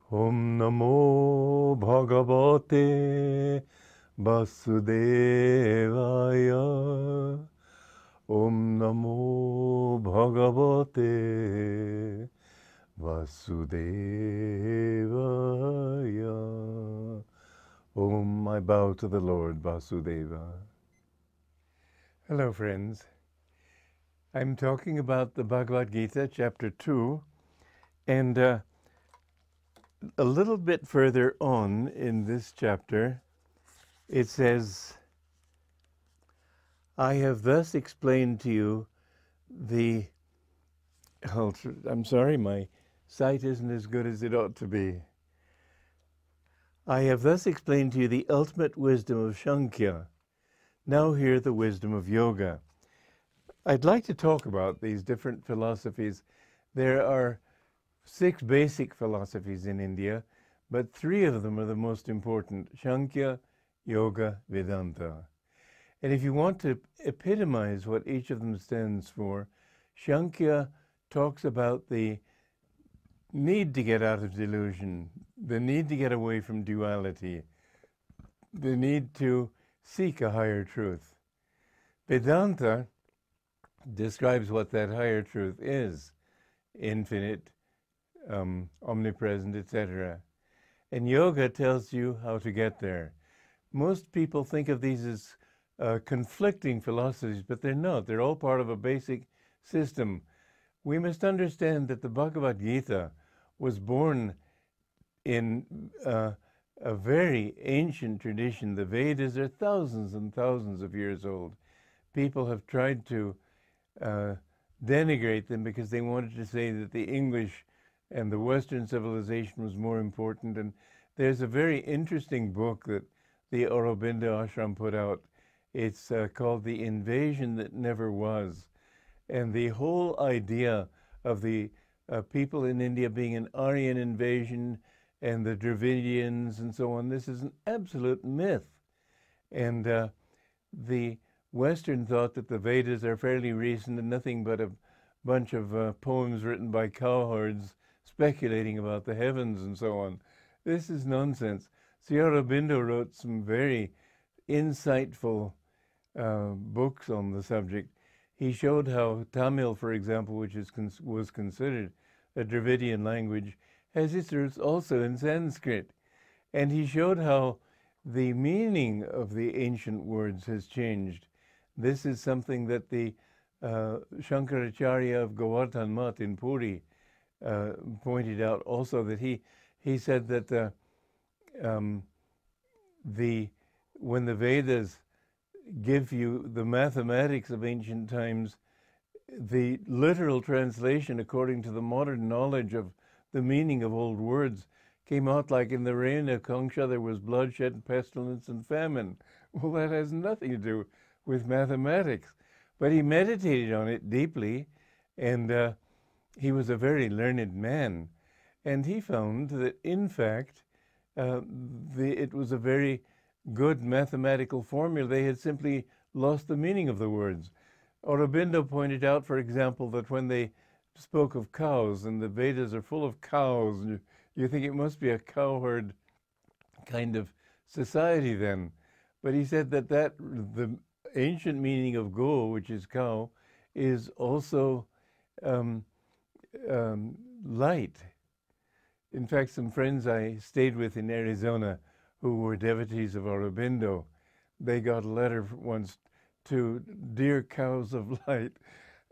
Om Namo Bhagavate Vasudevaya. Om Namo Bhagavate Vasudevaya. Om, I bow to the Lord Vasudeva. Hello, friends. I'm talking about the Bhagavad Gita, chapter 2, and a little bit further on in this chapter, it says, I have thus explained to you I'm sorry, my sight isn't as good as it ought to be. I have thus explained to you the ultimate wisdom of Sankhya. Now hear the wisdom of yoga. I'd like to talk about these different philosophies. There are 6 basic philosophies in India, but 3 of them are the most important: Sankhya, Yoga, Vedanta. And if you want to epitomize what each of them stands for, Sankhya talks about the need to get out of delusion, the need to get away from duality, the need to seek a higher truth. Vedanta describes what that higher truth is: infinite, omnipresent, etc. And yoga tells you how to get there. Most people think of these as conflicting philosophies, but they're not. They're all part of a basic system. We must understand that the Bhagavad Gita was born in a very ancient tradition. The Vedas are thousands and thousands of years old. People have tried to denigrate them because they wanted to say that the English and the Western civilization was more important. And there's a very interesting book that the Aurobindo Ashram put out. It's called The Invasion That Never Was. And the whole idea of the people in India being an Aryan invasion and the Dravidians and so on, this is an absolute myth. And the Western thought that the Vedas are fairly recent and nothing but a bunch of poems written by cowherds speculating about the heavens and so on. This is nonsense. Sri Aurobindo wrote some very insightful books on the subject. He showed how Tamil, for example, which was considered a Dravidian language, has its roots also in Sanskrit. And he showed how the meaning of the ancient words has changed. This is something that the Shankaracharya of Govardhan Math in Puri pointed out also, that he said that when the Vedas give you the mathematics of ancient times, the literal translation according to the modern knowledge of the meaning of old words came out like, in the reign of Kangsha there was bloodshed, pestilence, and famine. Well, that has nothing to do with mathematics. But he meditated on it deeply, and he was a very learned man. And he found that, in fact, it was a very good mathematical formula. They had simply lost the meaning of the words. Aurobindo pointed out, for example, that when they spoke of cows, and the Vedas are full of cows, and you think it must be a cowherd kind of society then. But he said that the ancient meaning of go, which is cow, is also light. In fact, some friends I stayed with in Arizona who were devotees of Aurobindo, they got a letter once to "Dear Cows of Light."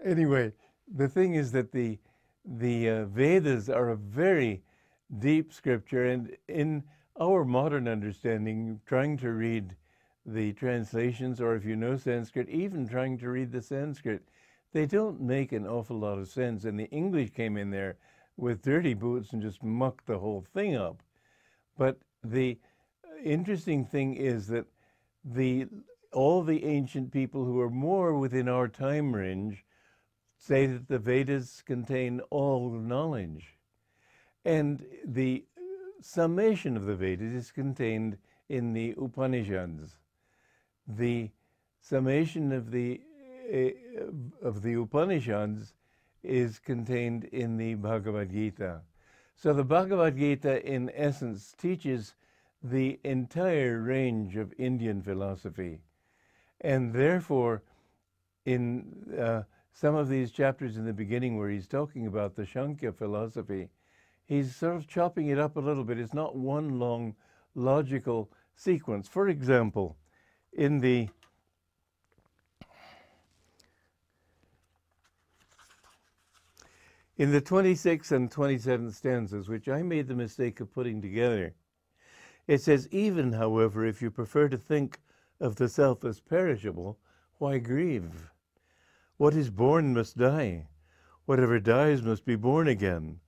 Anyway, the thing is that the Vedas are a very deep scripture, and in our modern understanding, trying to read the translations, or if you know Sanskrit, even trying to read the Sanskrit, they don't make an awful lot of sense. And the English came in there with dirty boots and just mucked the whole thing up. But the interesting thing is that all the ancient people who are more within our time range say that the Vedas contain all knowledge. And the summation of the Vedas is contained in the Upanishads. The summation of the Upanishads is contained in the Bhagavad Gita. So the Bhagavad Gita, in essence, teaches the entire range of Indian philosophy. And therefore, in some of these chapters in the beginning where he's talking about the Sankhya philosophy, he's sort of chopping it up a little bit. It's not one long logical sequence. For example, in the In the 26th and 27th stanzas, which I made the mistake of putting together, it says, even, however, if you prefer to think of the self as perishable, why grieve? What is born must die. Whatever dies must be born again.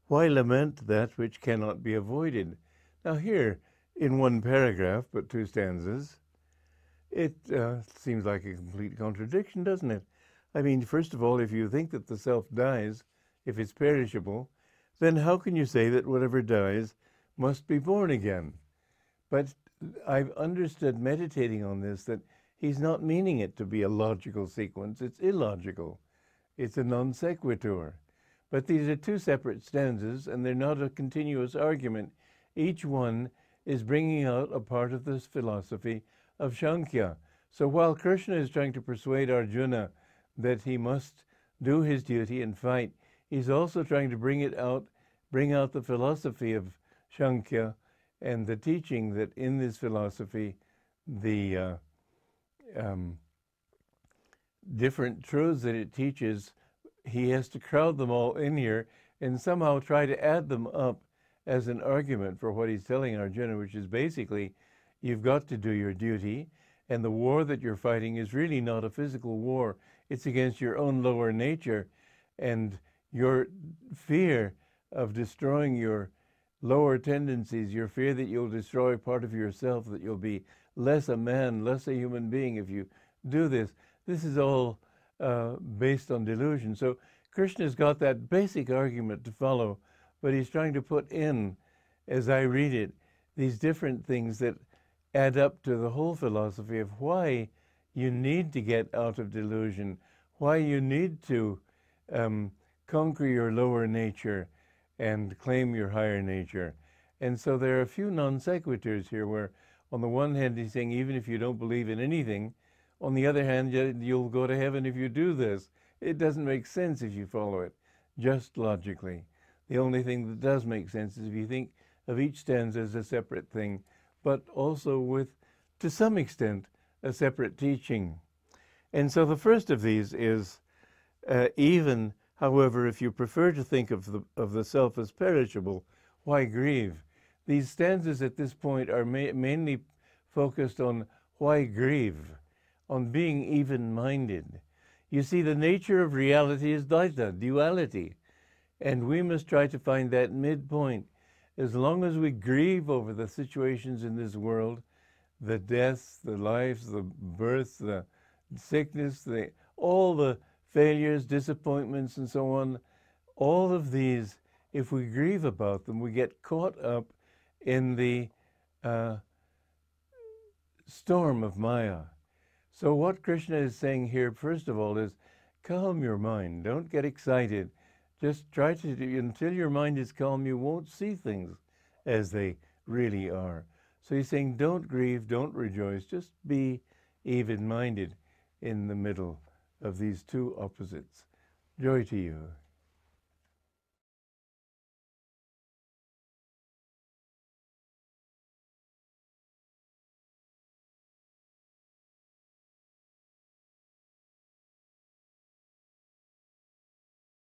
Why lament that which cannot be avoided? Now here, in one paragraph, but 2 stanzas, it seems like a complete contradiction, doesn't it? I mean, first of all, if you think that the self dies, if it's perishable, then how can you say that whatever dies must be born again? But I've understood, meditating on this, that he's not meaning it to be a logical sequence. It's illogical. It's a non sequitur. But these are 2 separate stanzas, and they're not a continuous argument. Each one is bringing out a part of this philosophy of Sankhya. So while Krishna is trying to persuade Arjuna that he must do his duty and fight, he's also trying to bring out the philosophy of Sankhya and the teaching that in this philosophy, the different truths that it teaches, he has to crowd them all in here and somehow try to add them up as an argument for what he's telling Arjuna, which is basically, you've got to do your duty, and the war that you're fighting is really not a physical war. It's against your own lower nature, and your fear of destroying your lower tendencies, your fear that you'll destroy part of yourself, that you'll be less a man, less a human being if you do this. This is all based on delusion. So Krishna's got that basic argument to follow, but he's trying to put in, as I read it, these different things that add up to the whole philosophy of why you need to get out of delusion, why you need to conquer your lower nature and claim your higher nature. And so there are a few non sequiturs here where, on the one hand, he's saying, even if you don't believe in anything, on the other hand, you'll go to heaven if you do this. It doesn't make sense if you follow it, just logically. The only thing that does make sense is if you think of each stanza as a separate thing, but also with, to some extent, a separate teaching. And so the first of these is, even, however, if you prefer to think of the self as perishable, why grieve? These stanzas at this point are mainly focused on why grieve, on being even-minded. You see, the nature of reality is Dvaita, duality, and we must try to find that midpoint. As long as we grieve over the situations in this world, the deaths, the lives, the births, the sickness, all the failures, disappointments, and so on, all of these, if we grieve about them, we get caught up in the storm of Maya. So what Krishna is saying here, first of all, is calm your mind. Don't get excited. Just try to do, until your mind is calm, you won't see things as they really are. So he's saying, don't grieve, don't rejoice, just be even-minded in the middle of these 2 opposites. Joy to you.